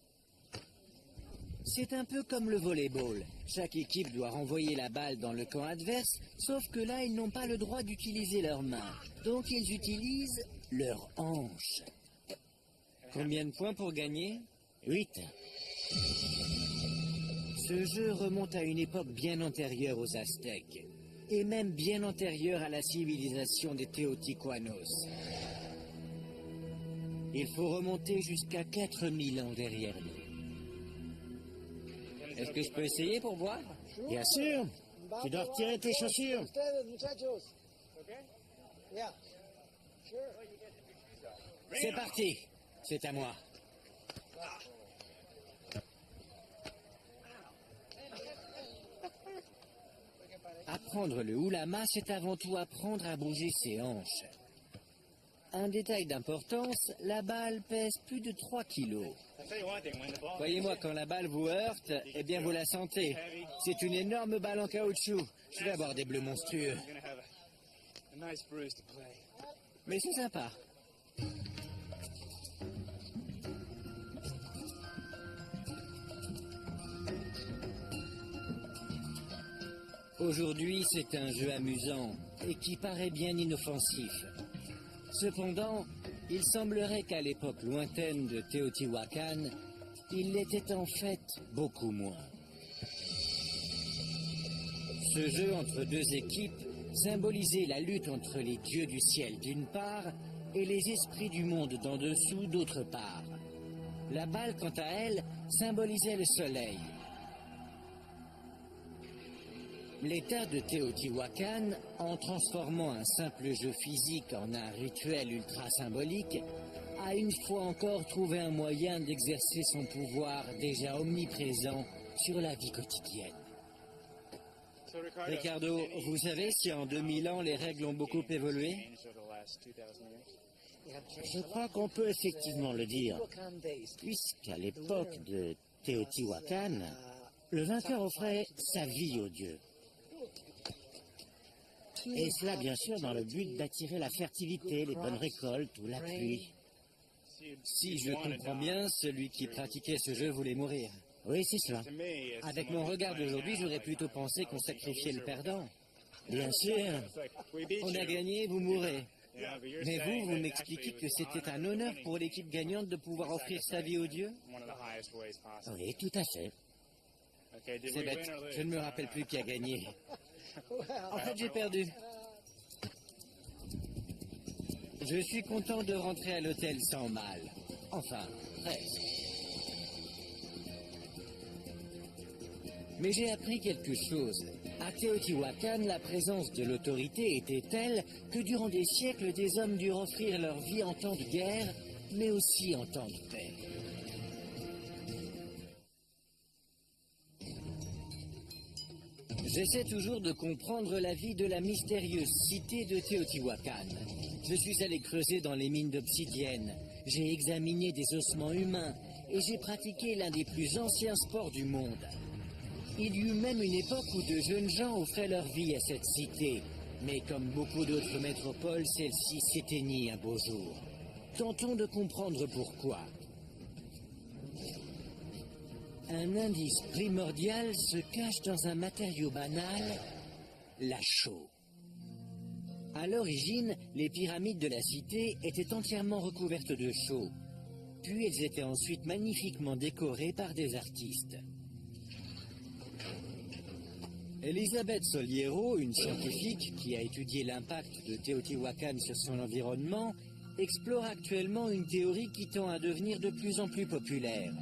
A: C'est un peu comme le volleyball. Chaque équipe doit renvoyer la balle dans le camp adverse, sauf que là, ils n'ont pas le droit d'utiliser leurs mains. Donc, ils utilisent leurs hanches. Combien de points pour gagner?
E: 8.
A: Ce jeu remonte à une époque bien antérieure aux Aztèques, et même bien antérieure à la civilisation des Teotihuacanos. Il faut remonter jusqu'à 4000 ans derrière nous. Est-ce que je peux essayer pour voir?
E: Bien sûr. Tu dois retirer tes chaussures.
A: C'est parti. C'est à moi. Apprendre le ulama, c'est avant tout apprendre à bouger ses hanches. Un détail d'importance, la balle pèse plus de 3 kilos. Croyez-moi, quand la balle vous heurte, eh bien vous la sentez. C'est une énorme balle en caoutchouc. Je vais avoir des bleus monstrueux. Mais c'est sympa. Aujourd'hui, c'est un jeu amusant et qui paraît bien inoffensif. Cependant, il semblerait qu'à l'époque lointaine de Teotihuacan, il l'était en fait beaucoup moins. Ce jeu entre deux équipes symbolisait la lutte entre les dieux du ciel d'une part et les esprits du monde d'en dessous d'autre part. La balle, quant à elle, symbolisait le soleil. L'État de Teotihuacan, en transformant un simple jeu physique en un rituel ultra symbolique, a une fois encore trouvé un moyen d'exercer son pouvoir déjà omniprésent sur la vie quotidienne. Ricardo, vous savez si en 2000 ans les règles ont beaucoup évolué?
E: Je crois qu'on peut effectivement le dire, puisqu'à l'époque de Teotihuacan, le vainqueur offrait sa vie aux dieux. Et cela, bien sûr, dans le but d'attirer la fertilité, les bonnes récoltes ou la pluie.
A: Si je comprends bien, celui qui pratiquait ce jeu voulait mourir.
E: Oui, c'est cela.
A: Avec mon regard d'aujourd'hui, j'aurais plutôt pensé qu'on sacrifiait le perdant.
E: Bien sûr.
A: On a gagné, vous mourrez. Mais vous m'expliquez que c'était un honneur pour l'équipe gagnante de pouvoir offrir sa vie aux dieux?
E: Oui, tout à fait.
A: C'est bête, je ne me rappelle plus qui a gagné. En fait, j'ai perdu. Je suis content de rentrer à l'hôtel sans mal. Enfin, presque. Mais j'ai appris quelque chose. À Teotihuacan, la présence de l'autorité était telle que durant des siècles, des hommes durent offrir leur vie en temps de guerre, mais aussi en temps de paix. J'essaie toujours de comprendre la vie de la mystérieuse cité de Teotihuacan. Je suis allé creuser dans les mines d'obsidienne, j'ai examiné des ossements humains et j'ai pratiqué l'un des plus anciens sports du monde. Il y eut même une époque où de jeunes gens offraient leur vie à cette cité. Mais comme beaucoup d'autres métropoles, celle-ci s'éteignit un beau jour. Tentons de comprendre pourquoi. Un indice primordial se cache dans un matériau banal, la chaux. À l'origine, les pyramides de la cité étaient entièrement recouvertes de chaux. Puis elles étaient ensuite magnifiquement décorées par des artistes. Elisabeth Soliero, une scientifique qui a étudié l'impact de Teotihuacan sur son environnement, explore actuellement une théorie qui tend à devenir de plus en plus populaire.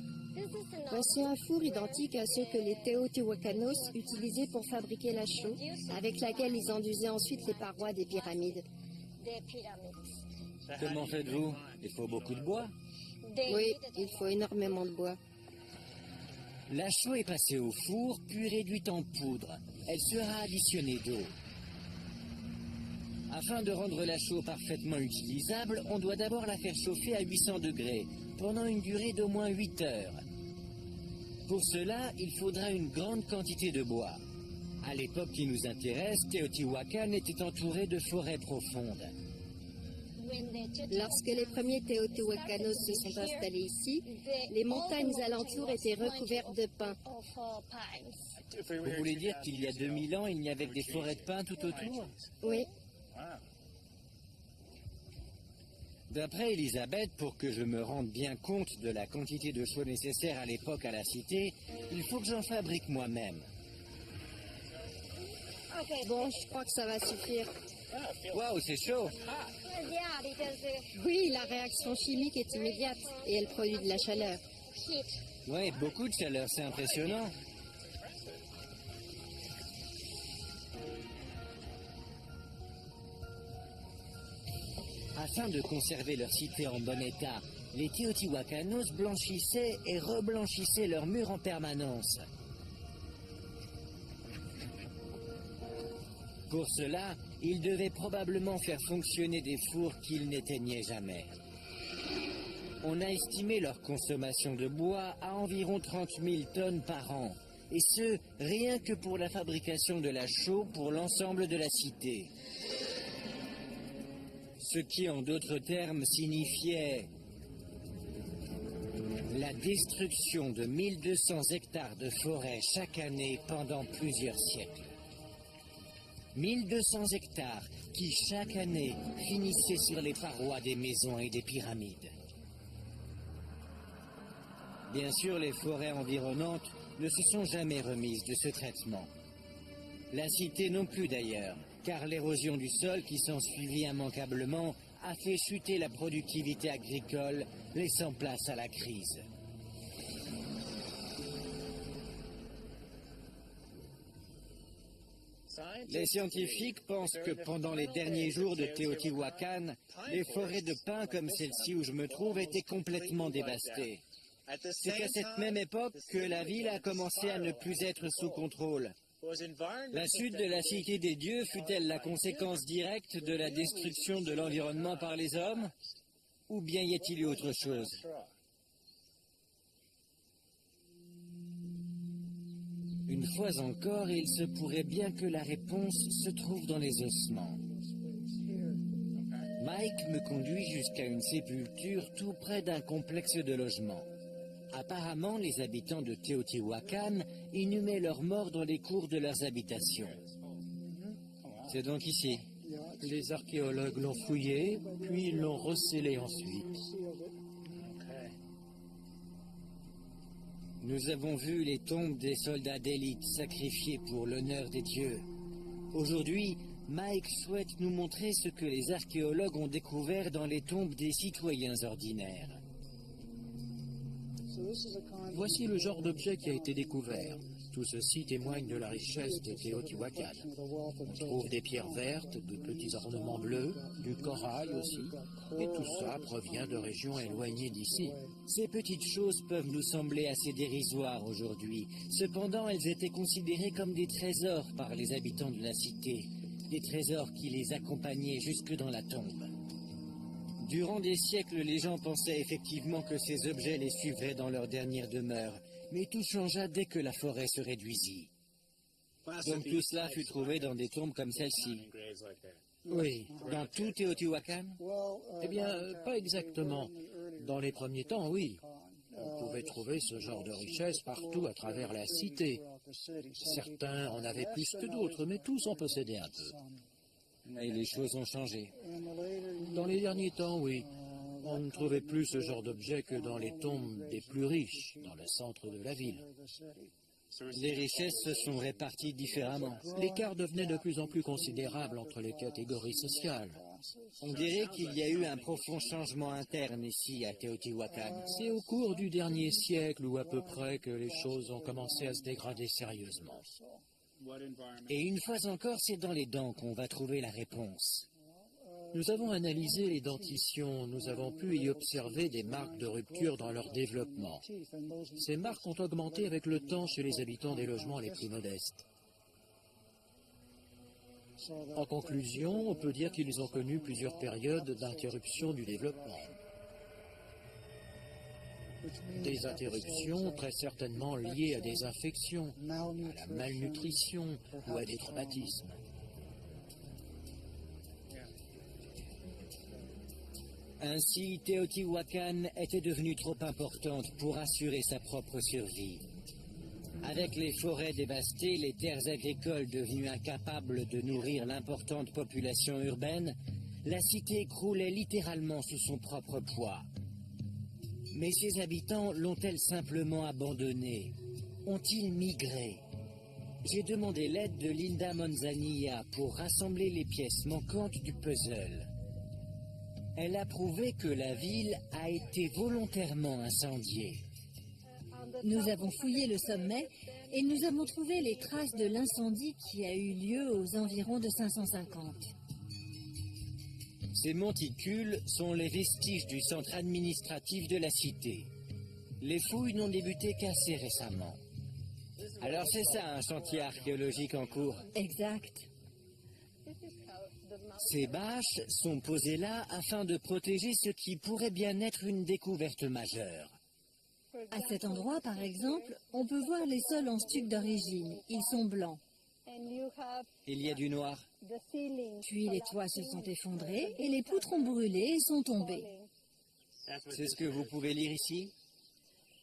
F: Voici un four identique à ceux que les Teotihuacanos utilisaient pour fabriquer la chaux, avec laquelle ils enduisaient ensuite les parois des pyramides.
A: Comment faites-vous? Il faut beaucoup de bois?
F: Oui, il faut énormément de bois.
A: La chaux est passée au four, puis réduite en poudre. Elle sera additionnée d'eau. Afin de rendre la chaux parfaitement utilisable, on doit d'abord la faire chauffer à 800 degrés, pendant une durée d'au moins 8 heures. Pour cela, il faudra une grande quantité de bois. À l'époque qui nous intéresse, Teotihuacan était entouré de forêts profondes.
F: Lorsque les premiers Teotihuacanos se sont installés ici, les montagnes alentours étaient recouvertes de pins.
A: Vous voulez dire qu'il y a 2000 ans, il n'y avait que des forêts de pins tout autour?
F: Oui.
A: D'après Elisabeth, pour que je me rende bien compte de la quantité de chaux nécessaire à l'époque à la cité, il faut que j'en fabrique moi-même.
F: Bon, je crois que ça va suffire.
A: Waouh, c'est chaud!
F: Oui, la réaction chimique est immédiate et elle produit de la chaleur.
A: Oui, beaucoup de chaleur, c'est impressionnant. Afin de conserver leur cité en bon état, les Teotihuacanos blanchissaient et reblanchissaient leurs murs en permanence. Pour cela, ils devaient probablement faire fonctionner des fours qu'ils n'éteignaient jamais. On a estimé leur consommation de bois à environ 30 000 tonnes par an, et ce, rien que pour la fabrication de la chaux pour l'ensemble de la cité. Ce qui, en d'autres termes, signifiait la destruction de 1200 hectares de forêt chaque année pendant plusieurs siècles. 1200 hectares qui, chaque année, finissaient sur les parois des maisons et des pyramides. Bien sûr, les forêts environnantes ne se sont jamais remises de ce traitement. La cité non plus d'ailleurs, car l'érosion du sol qui s'ensuivit immanquablement a fait chuter la productivité agricole, laissant place à la crise. Les scientifiques pensent que pendant les derniers jours de Teotihuacan, les forêts de pins comme celle-ci où je me trouve étaient complètement dévastées. C'est qu'à cette même époque que la ville a commencé à ne plus être sous contrôle. La chute de la cité des dieux fut-elle la conséquence directe de la destruction de l'environnement par les hommes? Ou bien y a-t-il eu autre chose? Une fois encore, il se pourrait bien que la réponse se trouve dans les ossements. Mike me conduit jusqu'à une sépulture tout près d'un complexe de logements. Apparemment, les habitants de Teotihuacan inhumaient leurs morts dans les cours de leurs habitations. C'est donc ici.
B: Les archéologues l'ont fouillé, puis ils l'ont recellé ensuite.
A: Nous avons vu les tombes des soldats d'élite sacrifiés pour l'honneur des dieux. Aujourd'hui, Mike souhaite nous montrer ce que les archéologues ont découvert dans les tombes des citoyens ordinaires.
B: Voici le genre d'objet qui a été découvert. Tout ceci témoigne de la richesse de Teotihuacan. On trouve des pierres vertes, de petits ornements bleus, du corail aussi, et tout ça provient de régions éloignées d'ici.
A: Ces petites choses peuvent nous sembler assez dérisoires aujourd'hui. Cependant, elles étaient considérées comme des trésors par les habitants de la cité, des trésors qui les accompagnaient jusque dans la tombe. Durant des siècles, les gens pensaient effectivement que ces objets les suivraient dans leur dernière demeure, mais tout changea dès que la forêt se réduisit. Donc tout cela fut trouvé dans des tombes comme celle-ci.
B: Oui.
A: Dans tout Teotihuacan?
B: Eh bien, pas exactement. Dans les premiers temps, oui. On pouvait trouver ce genre de richesse partout à travers la cité. Certains en avaient plus que d'autres, mais tous en possédaient un peu.
A: Et les choses ont changé.
B: Dans les derniers temps, oui. On ne trouvait plus ce genre d'objet que dans les tombes des plus riches, dans le centre de la ville.
A: Les richesses se sont réparties différemment.
B: L'écart devenait de plus en plus considérable entre les catégories sociales.
A: On dirait qu'il y a eu un profond changement interne ici à Teotihuacan.
B: C'est au cours du dernier siècle ou à peu près que les choses ont commencé à se dégrader sérieusement.
A: Et une fois encore, c'est dans les dents qu'on va trouver la réponse.
B: Nous avons analysé les dentitions, nous avons pu y observer des marques de rupture dans leur développement. Ces marques ont augmenté avec le temps chez les habitants des logements les plus modestes. En conclusion, on peut dire qu'ils ont connu plusieurs périodes d'interruption du développement. Des interruptions très certainement liées à des infections, à la malnutrition ou à des traumatismes.
A: Ainsi, Teotihuacan était devenue trop importante pour assurer sa propre survie. Avec les forêts dévastées, les terres agricoles devenues incapables de nourrir l'importante population urbaine, la cité croulait littéralement sous son propre poids. Mais ses habitants l'ont-elles simplement abandonnée? Ont-ils migré? J'ai demandé l'aide de Linda Manzanilla pour rassembler les pièces manquantes du puzzle. Elle a prouvé que la ville a été volontairement incendiée.
C: Nous avons fouillé le sommet et nous avons trouvé les traces de l'incendie qui a eu lieu aux environs de 550.
A: Ces monticules sont les vestiges du centre administratif de la cité. Les fouilles n'ont débuté qu'assez récemment. Alors c'est ça un chantier archéologique en cours.
C: Exact.
A: Ces bâches sont posées là afin de protéger ce qui pourrait bien être une découverte majeure.
C: À cet endroit, par exemple, on peut voir les sols en stuc d'origine. Ils sont blancs.
A: Il y a du noir.
C: Puis les toits se sont effondrés et les poutres ont brûlé et sont tombées.
A: C'est ce que vous pouvez lire ici?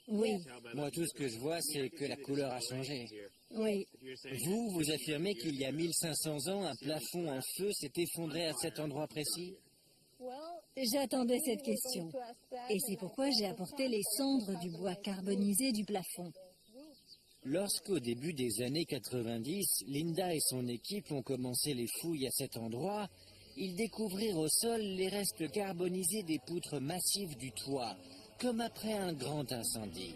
C: Oui,
A: Moi, tout ce que je vois, c'est que la couleur a changé.
C: oui.
A: Vous affirmez qu'il y a 1500 ans, un plafond en feu s'est effondré à cet endroit précis?
C: J'attendais cette question. Et c'est pourquoi j'ai apporté les cendres du bois carbonisé du plafond.
A: Lorsqu'au début des années 90, Linda et son équipe ont commencé les fouilles à cet endroit, ils découvrirent au sol les restes carbonisés des poutres massives du toit, comme après un grand incendie.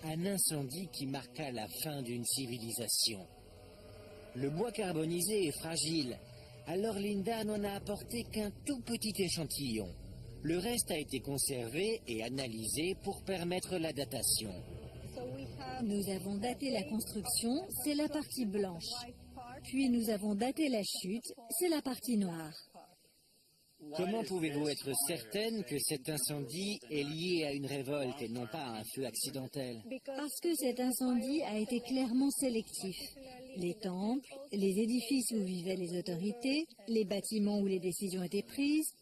A: Un incendie qui marqua la fin d'une civilisation. Le bois carbonisé est fragile, alors Linda n'en a apporté qu'un tout petit échantillon. Le reste a été conservé et analysé pour permettre la datation.
C: Nous avons daté la construction, c'est la partie blanche. Puis nous avons daté la chute, c'est la partie noire.
A: Comment pouvez-vous être certaine que cet incendie est lié à une révolte et non pas à un feu accidentel?
C: Parce que cet incendie a été clairement sélectif. Les temples, les édifices où vivaient les autorités, les bâtiments où les décisions étaient prises,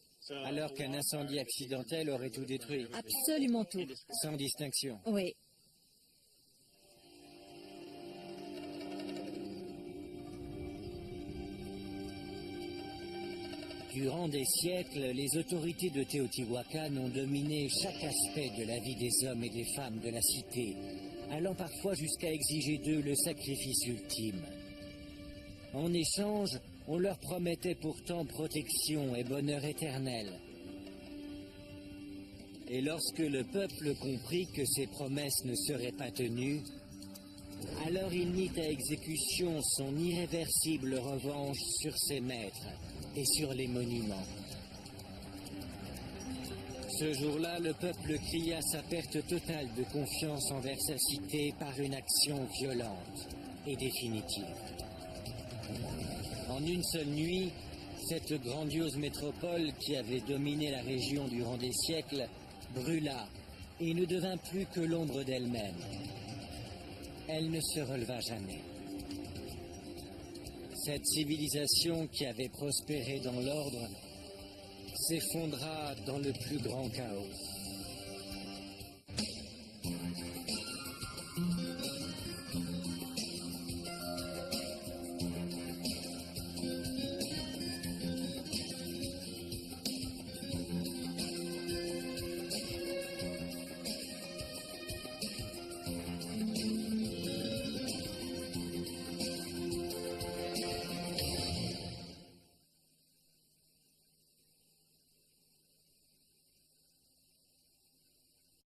A: Alors qu'un incendie accidentel aurait tout détruit,
C: absolument tout.
A: sans distinction.
C: Oui.
A: Durant des siècles, les autorités de Teotihuacan ont dominé chaque aspect de la vie des hommes et des femmes de la cité, allant parfois jusqu'à exiger d'eux le sacrifice ultime. En échange, on leur promettait pourtant protection et bonheur éternel. Et lorsque le peuple comprit que ces promesses ne seraient pas tenues, alors il mit à exécution son irréversible revanche sur ses maîtres et sur les monuments. Ce jour-là, le peuple cria sa perte totale de confiance envers sa cité par une action violente et définitive. En une seule nuit, cette grandiose métropole qui avait dominé la région durant des siècles brûla et ne devint plus que l'ombre d'elle-même. Elle ne se releva jamais. Cette civilisation qui avait prospéré dans l'ordre s'effondra dans le plus grand chaos.